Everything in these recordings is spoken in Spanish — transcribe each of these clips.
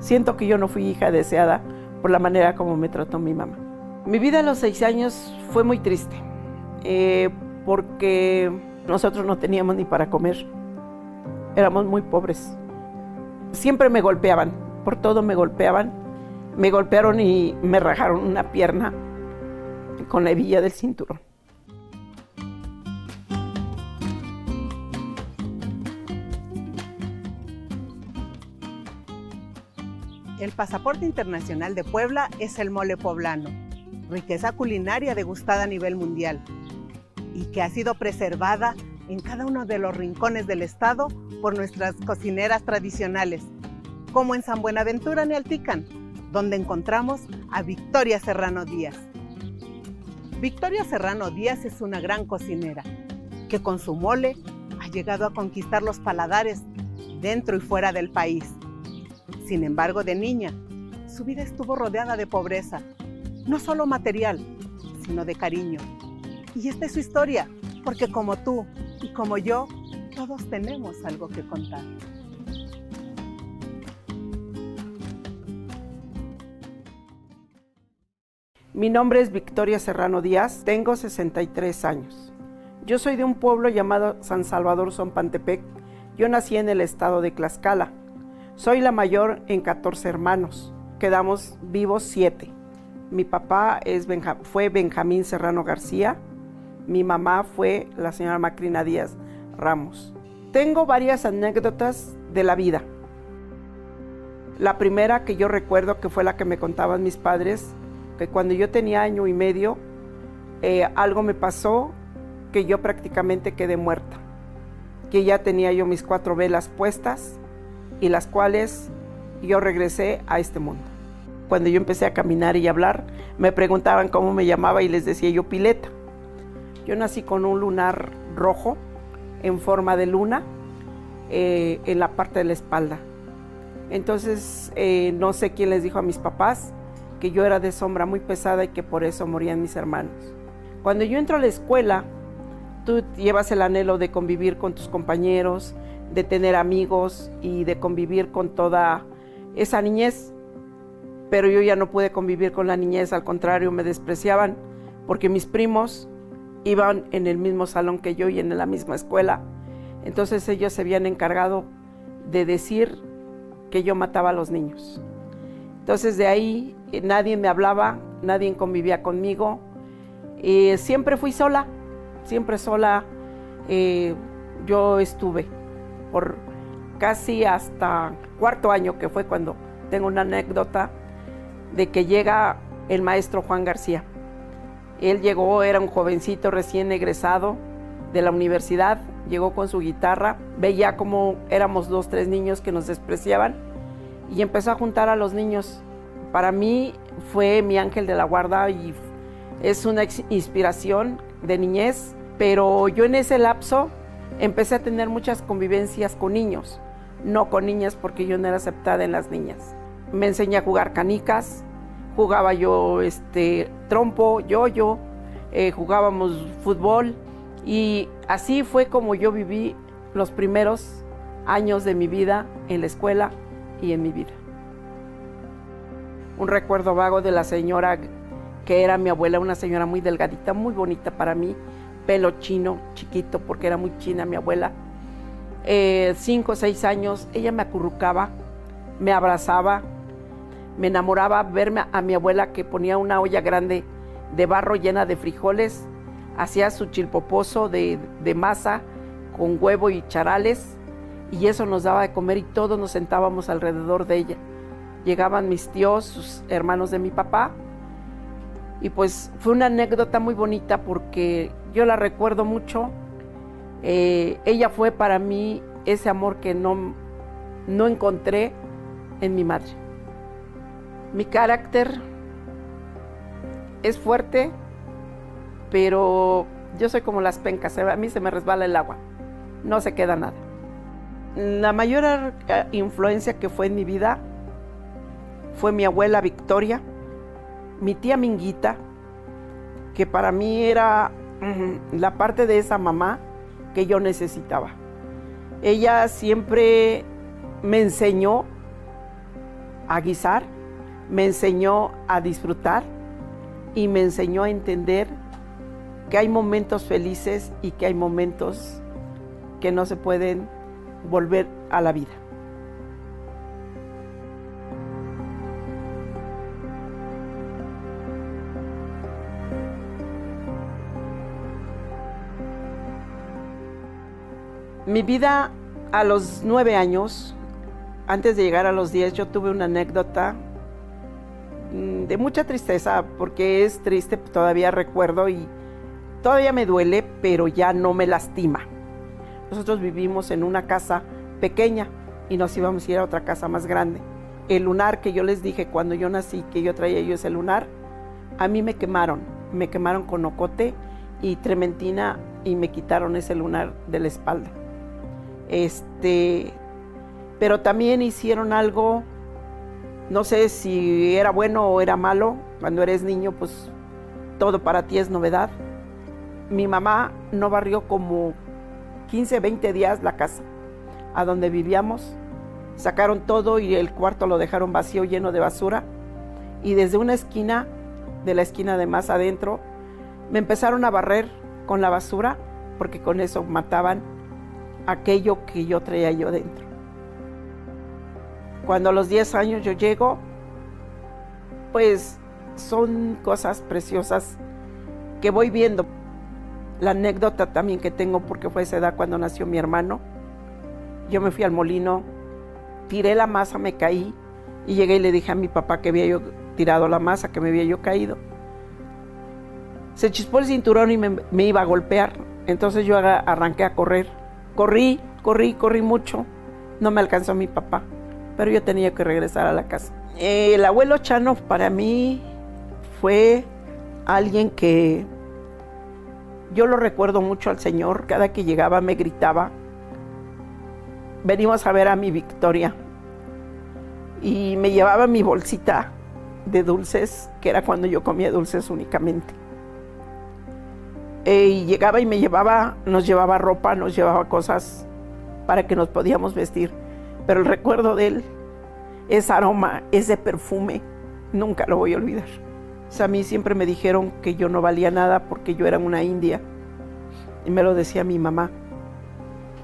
siento que yo no fui hija deseada por la manera como me trató mi mamá. Mi vida a los 6 años fue muy triste, porque nosotros no teníamos ni para comer, éramos muy pobres. Siempre me golpeaban, por todo me golpeaban. Me golpearon y me rajaron una pierna con la hebilla del cinturón. El pasaporte internacional de Puebla es el mole poblano, riqueza culinaria degustada a nivel mundial y que ha sido preservada en cada uno de los rincones del estado por nuestras cocineras tradicionales, como en San Buenaventura, Nealtican, donde encontramos a Victoria Serrano Díaz. Victoria Serrano Díaz es una gran cocinera que con su mole ha llegado a conquistar los paladares dentro y fuera del país. Sin embargo, de niña, su vida estuvo rodeada de pobreza, no solo material, sino de cariño. Y esta es su historia, porque como tú y como yo, todos tenemos algo que contar. Mi nombre es Victoria Serrano Díaz, tengo 63 años. Yo soy de un pueblo llamado San Salvador Zompantepec. Yo nací en el estado de Tlaxcala. Soy la mayor en 14 hermanos. Quedamos vivos 7. Mi papá fue Benjamín Serrano García. Mi mamá fue la señora Macrina Díaz Ramos. Tengo varias anécdotas de la vida. La primera que yo recuerdo, que fue la que me contaban mis padres, que cuando yo tenía 1 año y medio, algo me pasó que yo prácticamente quedé muerta. Que ya tenía yo mis 4 velas puestas y las cuales yo regresé a este mundo. Cuando yo empecé a caminar y hablar, me preguntaban cómo me llamaba y les decía yo Pileta. Yo nací con un lunar rojo en forma de luna en la parte de la espalda. Entonces, no sé quién les dijo a mis papás que yo era de sombra muy pesada y que por eso morían mis hermanos. Cuando yo entro a la escuela, tú llevas el anhelo de convivir con tus compañeros, de tener amigos y de convivir con toda esa niñez, pero yo ya no pude convivir con la niñez, al contrario, me despreciaban porque mis primos iban en el mismo salón que yo y en la misma escuela. Entonces ellos se habían encargado de decir que yo mataba a los niños. Entonces de ahí nadie me hablaba, nadie convivía conmigo. Siempre fui sola, siempre sola. Yo estuve por casi hasta 4º año, que fue cuando tengo una anécdota de que llega el maestro Juan García. Él llegó, era un jovencito recién egresado de la universidad, llegó con su guitarra, veía cómo éramos 2, 3 niños que nos despreciaban y empezó a juntar a los niños. Para mí fue mi ángel de la guarda y es una inspiración de niñez, pero yo en ese lapso empecé a tener muchas convivencias con niños, no con niñas, porque yo no era aceptada en las niñas. Me enseñé a jugar canicas, jugaba yo trompo, yo-yo, jugábamos fútbol y así fue como yo viví los primeros años de mi vida en la escuela y en mi vida. Un recuerdo vago de la señora que era mi abuela, una señora muy delgadita, muy bonita para mí, pelo chino, chiquito, porque era muy china mi abuela. 5 o 6 años, ella me acurrucaba, me abrazaba, me enamoraba verme a mi abuela que ponía una olla grande de barro llena de frijoles, hacía su chilpopozo de masa con huevo y charales, y eso nos daba de comer y todos nos sentábamos alrededor de ella. Llegaban mis tíos, sus hermanos de mi papá, y pues fue una anécdota muy bonita porque yo la recuerdo mucho. Ella fue para mí ese amor que no encontré en mi madre. Mi carácter es fuerte, pero yo soy como las pencas, a mí se me resbala el agua, no se queda nada. La mayor influencia que fue en mi vida fue mi abuela Victoria, mi tía Minguita, que para mí era la parte de esa mamá que yo necesitaba. Ella siempre me enseñó a guisar, me enseñó a disfrutar y me enseñó a entender que hay momentos felices y que hay momentos que no se pueden volver a la vida. Mi vida a los 9 años, antes de llegar a los 10, yo tuve una anécdota de mucha tristeza, porque es triste, todavía recuerdo y todavía me duele, pero ya no me lastima. Nosotros vivimos en una casa pequeña y nos íbamos a ir a otra casa más grande. El lunar que yo les dije cuando yo nací, que yo traía yo ese lunar, a mí me quemaron con ocote y trementina y me quitaron ese lunar de la espalda. Pero también hicieron algo, no sé si era bueno o era malo. Cuando eres niño, pues todo para ti es novedad. Mi mamá no barrió como 15, 20 días la casa a donde vivíamos. Sacaron todo y el cuarto lo dejaron vacío, lleno de basura. Y desde una esquina, de la esquina de más adentro, me empezaron a barrer con la basura, porque con eso mataban aquello que yo traía yo dentro. Cuando a los 10 años yo llego, pues son cosas preciosas que voy viendo. La anécdota también que tengo, porque fue esa edad cuando nació mi hermano. Yo me fui al molino, tiré la masa, me caí y llegué y le dije a mi papá que había yo tirado la masa, que me había yo caído. Se chispó el cinturón y me iba a golpear. Entonces yo arranqué a correr. Corrí mucho. No me alcanzó mi papá, pero yo tenía que regresar a la casa. El abuelo Chano para mí fue alguien que yo lo recuerdo mucho al Señor. Cada que llegaba me gritaba: venimos a ver a mi Victoria. Y me llevaba mi bolsita de dulces, que era cuando yo comía dulces únicamente. Y llegaba y nos llevaba ropa, nos llevaba cosas para que nos podíamos vestir. Pero el recuerdo de él, ese aroma, ese perfume, nunca lo voy a olvidar. O sea, a mí siempre me dijeron que yo no valía nada porque yo era una india. Y me lo decía mi mamá.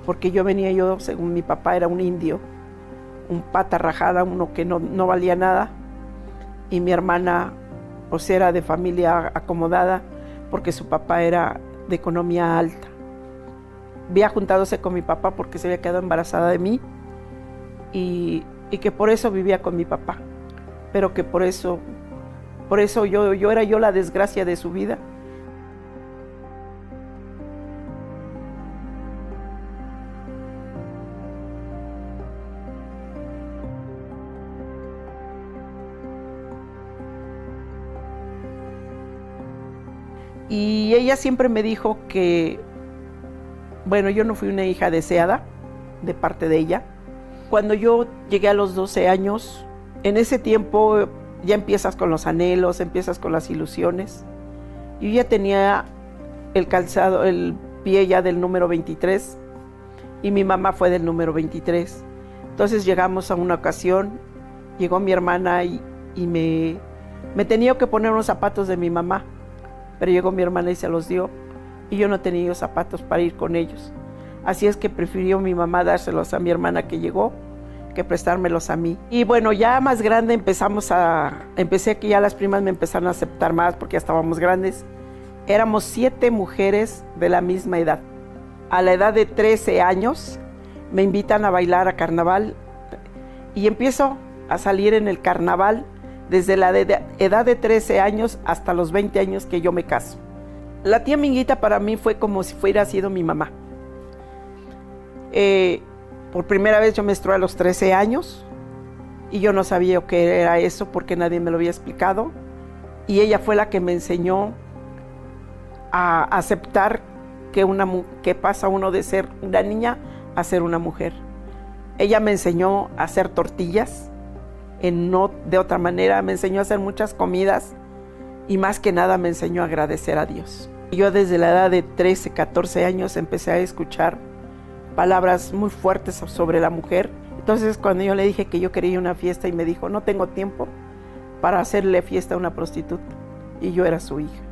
Porque yo, según mi papá, era un indio, un pata rajada, uno que no valía nada. Y mi hermana, pues era de familia acomodada, porque su papá era de economía alta. Había juntándose con mi papá porque se había quedado embarazada de mí y que por eso vivía con mi papá, pero que por eso yo era la desgracia de su vida. Y ella siempre me dijo que, bueno, yo no fui una hija deseada de parte de ella. Cuando yo llegué a los 12 años, en ese tiempo ya empiezas con los anhelos, empiezas con las ilusiones. Yo ya tenía el calzado, el pie ya del número 23 y mi mamá fue del número 23. Entonces llegamos a una ocasión, llegó mi hermana y me tenía que poner unos zapatos de mi mamá. Pero llegó mi hermana y se los dio, y yo no tenía zapatos para ir con ellos. Así es que prefirió mi mamá dárselos a mi hermana que llegó, que prestármelos a mí. Y bueno, ya más grande empecé que ya las primas me empezaron a aceptar más, porque ya estábamos grandes. Éramos 7 mujeres de la misma edad. A la edad de 13 años, me invitan a bailar a carnaval, y empiezo a salir en el carnaval, desde la edad de 13 años hasta los 20 años que yo me caso. La tía Minguita para mí fue como si fuera sido mi mamá. Por primera vez yo menstrué a los 13 años y yo no sabía qué era eso porque nadie me lo había explicado. Y ella fue la que me enseñó a aceptar que pasa uno de ser una niña a ser una mujer. Ella me enseñó a hacer tortillas, no de otra manera, me enseñó a hacer muchas comidas y más que nada me enseñó a agradecer a Dios. Yo desde la edad de 13, 14 años empecé a escuchar palabras muy fuertes sobre la mujer. Entonces cuando yo le dije que yo quería una fiesta y me dijo, no tengo tiempo para hacerle fiesta a una prostituta, y yo era su hija.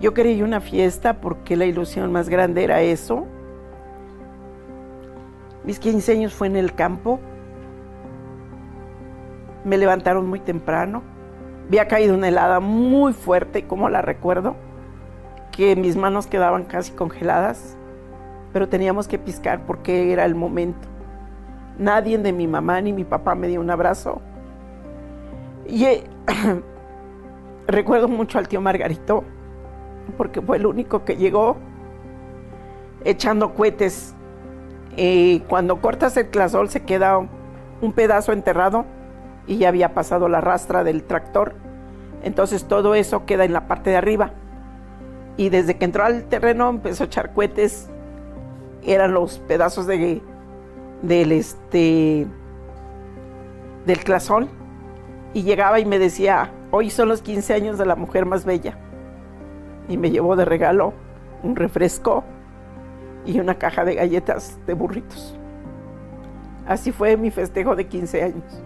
Yo quería una fiesta porque la ilusión más grande era eso. Mis 15 años fue en el campo. Me levantaron muy temprano. Había caído una helada muy fuerte, como la recuerdo, que mis manos quedaban casi congeladas, pero teníamos que piscar porque era el momento. Nadie de mi mamá ni mi papá me dio un abrazo. Y recuerdo mucho al tío Margarito, porque fue el único que llegó echando cohetes. Cuando cortas el clasol se queda un pedazo enterrado y ya había pasado la rastra del tractor. Entonces todo eso queda en la parte de arriba. Y desde que entró al terreno empezó a echar cohetes. Eran los pedazos del clasol. Y llegaba y me decía, hoy son los 15 años de la mujer más bella. Y me llevó de regalo un refresco y una caja de galletas de burritos. Así fue mi festejo de 15 años.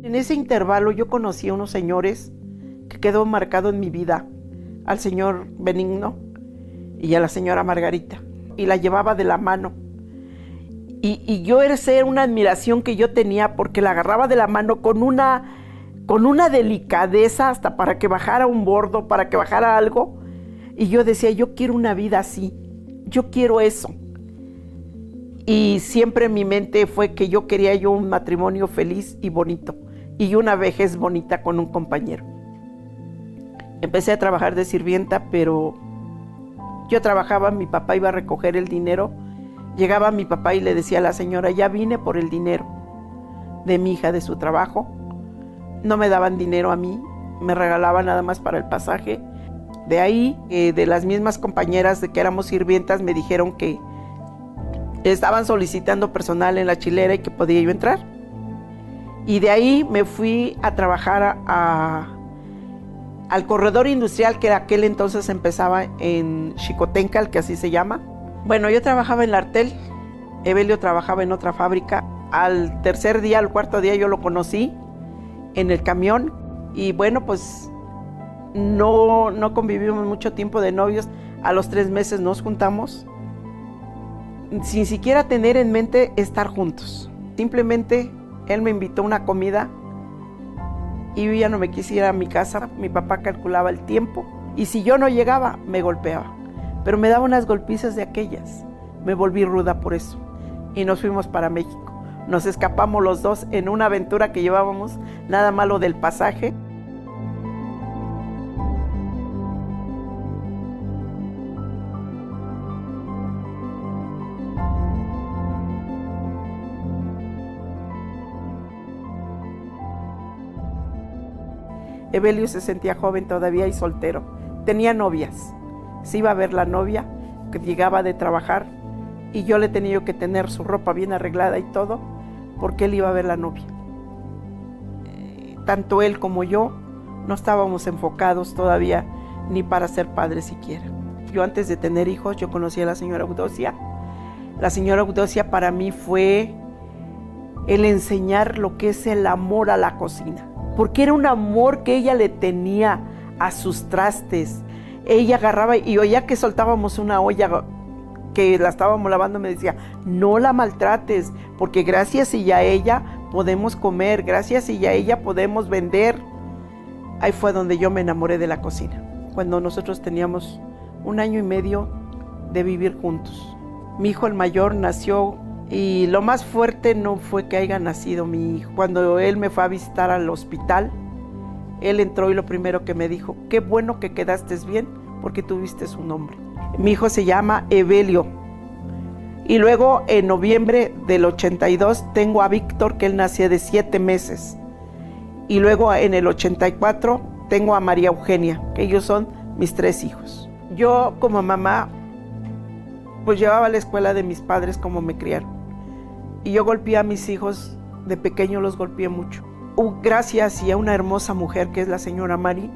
En ese intervalo yo conocí a unos señores que quedó marcado en mi vida, al señor Benigno y a la señora Margarita, y la llevaba de la mano. Y yo era una admiración que yo tenía porque la agarraba de la mano con una delicadeza hasta para que bajara un bordo, para que bajara algo. Y yo decía, yo quiero una vida así, yo quiero eso. Y siempre en mi mente fue que yo quería un matrimonio feliz y bonito, y una vejez bonita con un compañero. Empecé a trabajar de sirvienta, pero yo trabajaba, mi papá iba a recoger el dinero. Llegaba mi papá y le decía a la señora, ya vine por el dinero de mi hija de su trabajo. No me daban dinero a mí, me regalaban nada más para el pasaje. De ahí, de las mismas compañeras de que éramos sirvientas, me dijeron que estaban solicitando personal en la chilera y que podía yo entrar. Y de ahí me fui a trabajar al corredor industrial, que aquel entonces empezaba en Xicotencal, que así se llama. Bueno, yo trabajaba en Lartel, Evelio trabajaba en otra fábrica. Al tercer día, al cuarto día yo lo conocí en el camión y bueno, pues no convivimos mucho tiempo de novios. A los 3 meses nos juntamos sin siquiera tener en mente estar juntos. Simplemente él me invitó a una comida y yo ya no me quise ir a mi casa. Mi papá calculaba el tiempo y si yo no llegaba, me golpeaba. Pero me daba unas golpizas de aquellas. Me volví ruda por eso. Y nos fuimos para México. Nos escapamos los dos en una aventura que llevábamos, nada malo del pasaje. Evelio se sentía joven todavía y soltero. Tenía novias. Se iba a ver la novia, que llegaba de trabajar, y yo le tenía que tener su ropa bien arreglada y todo, porque él iba a ver la novia. Tanto él como yo no estábamos enfocados todavía ni para ser padres siquiera. Yo antes de tener hijos, yo conocí a la señora Eudocia. La señora Eudocia para mí fue el enseñar lo que es el amor a la cocina, porque era un amor que ella le tenía a sus trastes. Ella agarraba y oía que soltábamos una olla que la estábamos lavando, me decía, no la maltrates, porque gracias y a ella podemos comer, gracias y a ella podemos vender. Ahí fue donde yo me enamoré de la cocina, cuando nosotros teníamos 1 año y medio de vivir juntos. Mi hijo el mayor nació y lo más fuerte no fue que haya nacido mi hijo. Cuando él me fue a visitar al hospital, él entró y lo primero que me dijo, qué bueno que quedaste bien porque tuviste su nombre. Mi hijo se llama Evelio. Y luego en noviembre del 82 tengo a Víctor, que él nació de 7 meses. Y luego en el 84 tengo a María Eugenia, que ellos son mis 3 hijos. Yo como mamá pues llevaba a la escuela de mis padres como me criaron. Y yo golpeé a mis hijos, de pequeño los golpeé mucho. Gracias y a una hermosa mujer que es la señora Mari,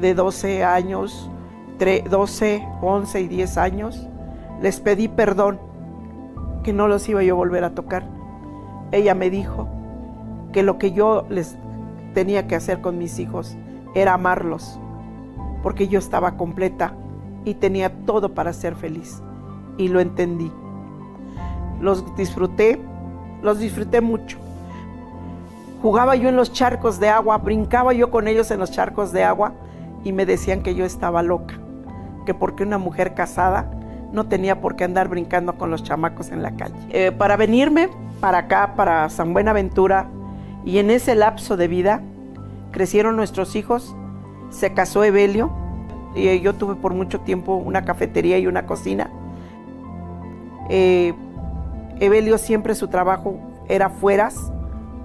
de 12 años, 12, 11 y 10 años, les pedí perdón, que no los iba yo a volver a tocar. Ella me dijo que lo que yo les tenía que hacer con mis hijos era amarlos, porque yo estaba completa y tenía todo para ser feliz, y lo entendí. Los disfruté mucho. Jugaba yo en los charcos de agua, brincaba yo con ellos en los charcos de agua y me decían que yo estaba loca, que porque una mujer casada no tenía por qué andar brincando con los chamacos en la calle. Para venirme para acá, para San Buenaventura, y en ese lapso de vida crecieron nuestros hijos, se casó Evelio, y yo tuve por mucho tiempo una cafetería y una cocina. Evelio siempre su trabajo era fueras,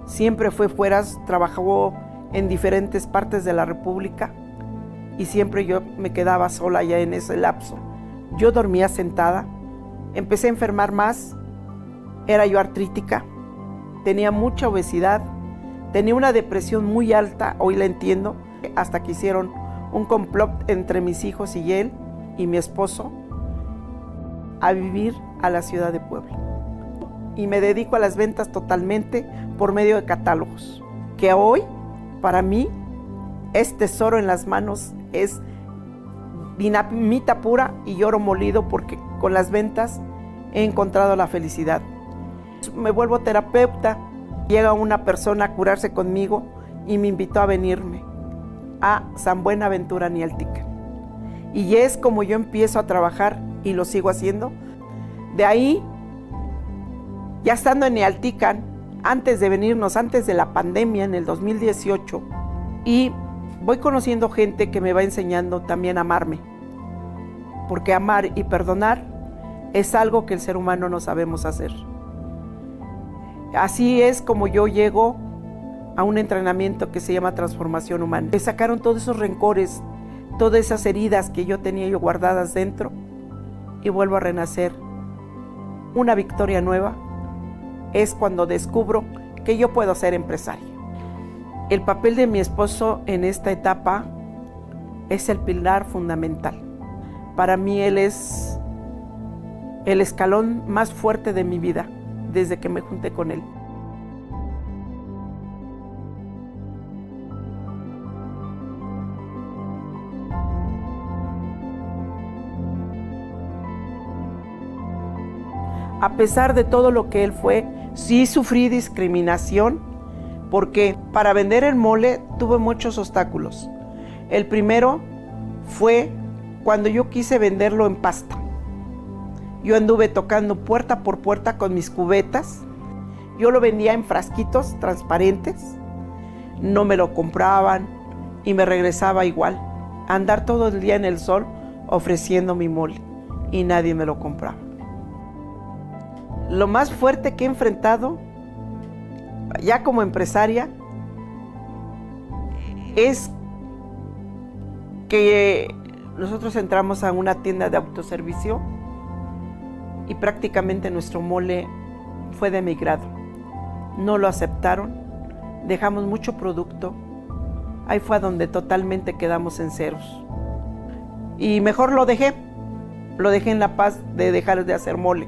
siempre fue fueras, trabajó en diferentes partes de la República y siempre yo me quedaba sola ya en ese lapso. Yo dormía sentada, empecé a enfermar más, era yo artrítica, tenía mucha obesidad, tenía una depresión muy alta, hoy la entiendo, hasta que hicieron un complot entre mis hijos y él y mi esposo a vivir a la ciudad de Puebla. Y me dedico a las ventas totalmente por medio de catálogos, que hoy para mí es tesoro en las manos, es dinamita pura y oro molido, porque con las ventas he encontrado la felicidad. Me vuelvo terapeuta, llega una persona a curarse conmigo y me invitó a venirme a San Buenaventura, Nialtican. Y es como yo empiezo a trabajar y lo sigo haciendo. De ahí, ya estando en Nialtican, antes de venirnos, antes de la pandemia, en el 2018, y voy conociendo gente que me va enseñando también a amarme, porque amar y perdonar es algo que el ser humano no sabemos hacer. Así es como yo llego a un entrenamiento que se llama Transformación Humana. Me sacaron todos esos rencores, todas esas heridas que yo tenía yo guardadas dentro, y vuelvo a renacer. Una victoria nueva es cuando descubro que yo puedo ser empresaria. El papel de mi esposo en esta etapa es el pilar fundamental. Para mí él es el escalón más fuerte de mi vida desde que me junté con él. A pesar de todo lo que él fue, sí sufrí discriminación, porque para vender el mole tuve muchos obstáculos. El primero fue cuando yo quise venderlo en pasta. Yo anduve tocando puerta por puerta con mis cubetas. Yo lo vendía en frasquitos transparentes. No me lo compraban y me regresaba igual. Andar todo el día en el sol ofreciendo mi mole y nadie me lo compraba. Lo más fuerte que he enfrentado ya como empresaria es que nosotros entramos a una tienda de autoservicio y prácticamente nuestro mole fue denigrado. No lo aceptaron, dejamos mucho producto. Ahí fue a donde totalmente quedamos en ceros. Y mejor lo dejé en la paz de dejar de hacer mole.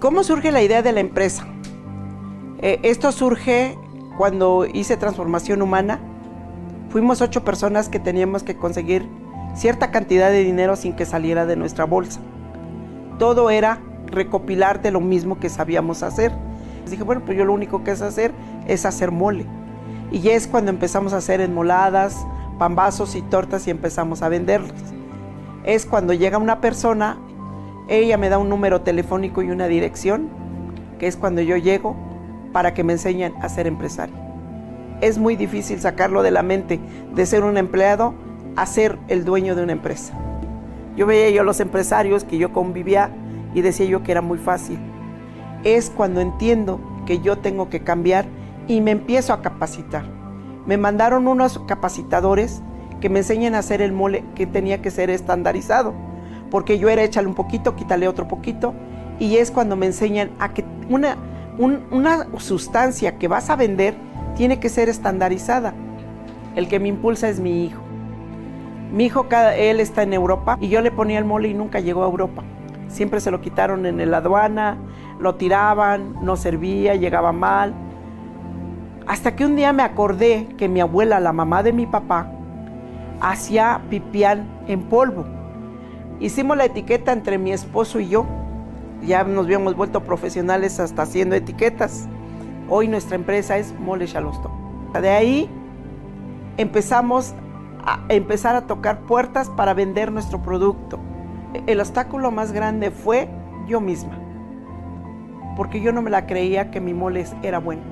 ¿Cómo surge la idea de la empresa? Esto surge cuando hice Transformación Humana. Fuimos 8 personas que teníamos que conseguir cierta cantidad de dinero sin que saliera de nuestra bolsa. Todo era recopilar de lo mismo que sabíamos hacer. Dije, bueno, pues yo lo único que sé hacer es hacer mole. Y ya es cuando empezamos a hacer enmoladas, pambazos y tortas y empezamos a venderlas. Es cuando llega una persona. Ella me da un número telefónico y una dirección, que es cuando yo llego para que me enseñen a ser empresario. Es muy difícil sacarlo de la mente de ser un empleado a ser el dueño de una empresa. Yo veía los empresarios que yo convivía y decía yo que era muy fácil. Es cuando entiendo que yo tengo que cambiar y me empiezo a capacitar. Me mandaron unos capacitadores que me enseñan a hacer el mole que tenía que ser estandarizado, porque yo era échale un poquito, quítale otro poquito, y es cuando me enseñan a que una sustancia que vas a vender tiene que ser estandarizada. El que me impulsa es mi hijo. Mi hijo, él está en Europa y yo le ponía el mole y nunca llegó a Europa. Siempre se lo quitaron en la aduana, lo tiraban, no servía, llegaba mal. Hasta que un día me acordé que mi abuela, la mamá de mi papá, hacía pipián en polvo. Hicimos la etiqueta entre mi esposo y yo. Ya nos habíamos vuelto profesionales hasta haciendo etiquetas. Hoy nuestra empresa es Mole Xalostó. De ahí empezamos a tocar puertas para vender nuestro producto. El obstáculo más grande fue yo misma, porque yo no me la creía que mi mole era bueno.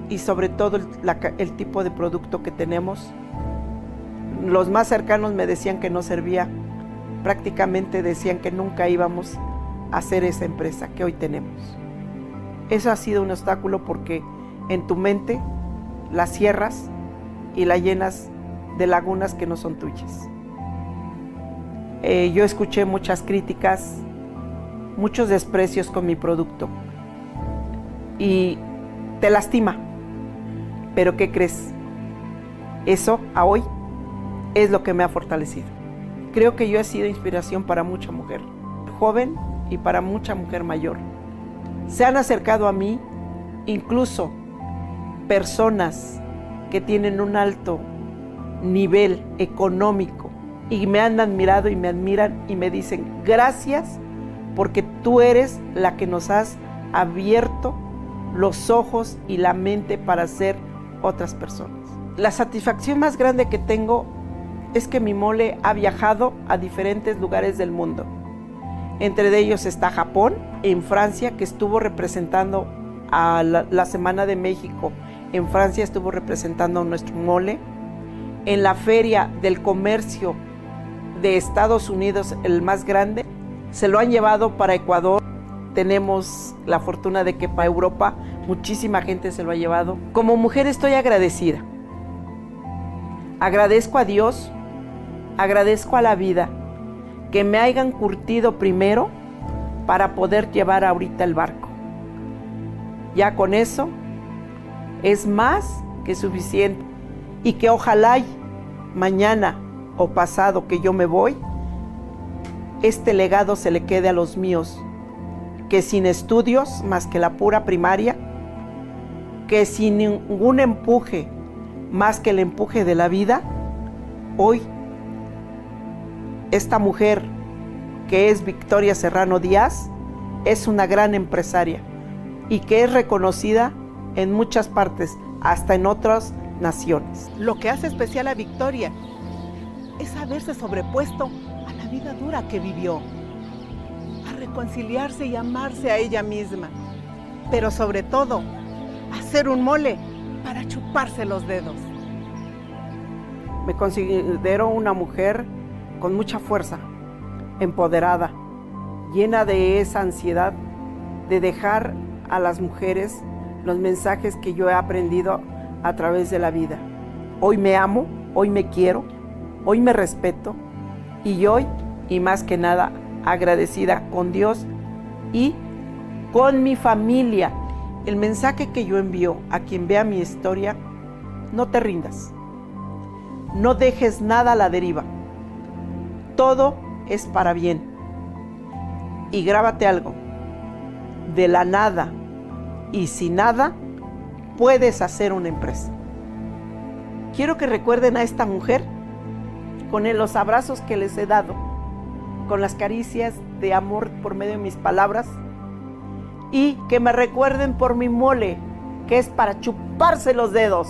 Y sobre todo el tipo de producto que tenemos. Los más cercanos me decían que no servía. Prácticamente decían que nunca íbamos a hacer esa empresa que hoy tenemos. Eso ha sido un obstáculo porque en tu mente la cierras y la llenas de lagunas que no son tuyas. Yo escuché muchas críticas, muchos desprecios con mi producto y te lastima. Pero ¿qué crees? Eso a hoy es lo que me ha fortalecido. Creo que yo he sido inspiración para mucha mujer joven y para mucha mujer mayor. Se han acercado a mí incluso personas que tienen un alto nivel económico y me han admirado y me admiran y me dicen gracias porque tú eres la que nos has abierto los ojos y la mente para ser otras personas. La satisfacción más grande que tengo es que mi mole ha viajado a diferentes lugares del mundo. Entre ellos está Japón, en Francia, que estuvo representando a la Semana de México. En Francia estuvo representando nuestro mole. En la Feria del Comercio de Estados Unidos, el más grande, se lo han llevado para Ecuador. Tenemos la fortuna de que para Europa muchísima gente se lo ha llevado. Como mujer estoy agradecida. Agradezco a Dios, agradezco a la vida que me hayan curtido primero para poder llevar ahorita el barco. Ya con eso es más que suficiente y que ojalá mañana o pasado que yo me voy, este legado se le quede a los míos, que sin estudios más que la pura primaria, que sin ningún empuje más que el empuje de la vida, hoy esta mujer que es Victoria Serrano Díaz es una gran empresaria y que es reconocida en muchas partes, hasta en otras naciones. Lo que hace especial a Victoria es haberse sobrepuesto a la vida dura que vivió, a reconciliarse y amarse a ella misma, pero sobre todo, hacer un mole para chuparse los dedos. Me considero una mujer con mucha fuerza, empoderada, llena de esa ansiedad de dejar a las mujeres los mensajes que yo he aprendido a través de la vida. Hoy me amo, hoy me quiero, hoy me respeto y hoy, y más que nada, agradecida con Dios y con mi familia. El mensaje que yo envío a quien vea mi historia: no te rindas, no dejes nada a la deriva, todo es para bien. Y grábate algo: de la nada y sin nada puedes hacer una empresa. Quiero que recuerden a esta mujer con los abrazos que les he dado, con las caricias de amor por medio de mis palabras, y que me recuerden por mi mole, que es para chuparse los dedos.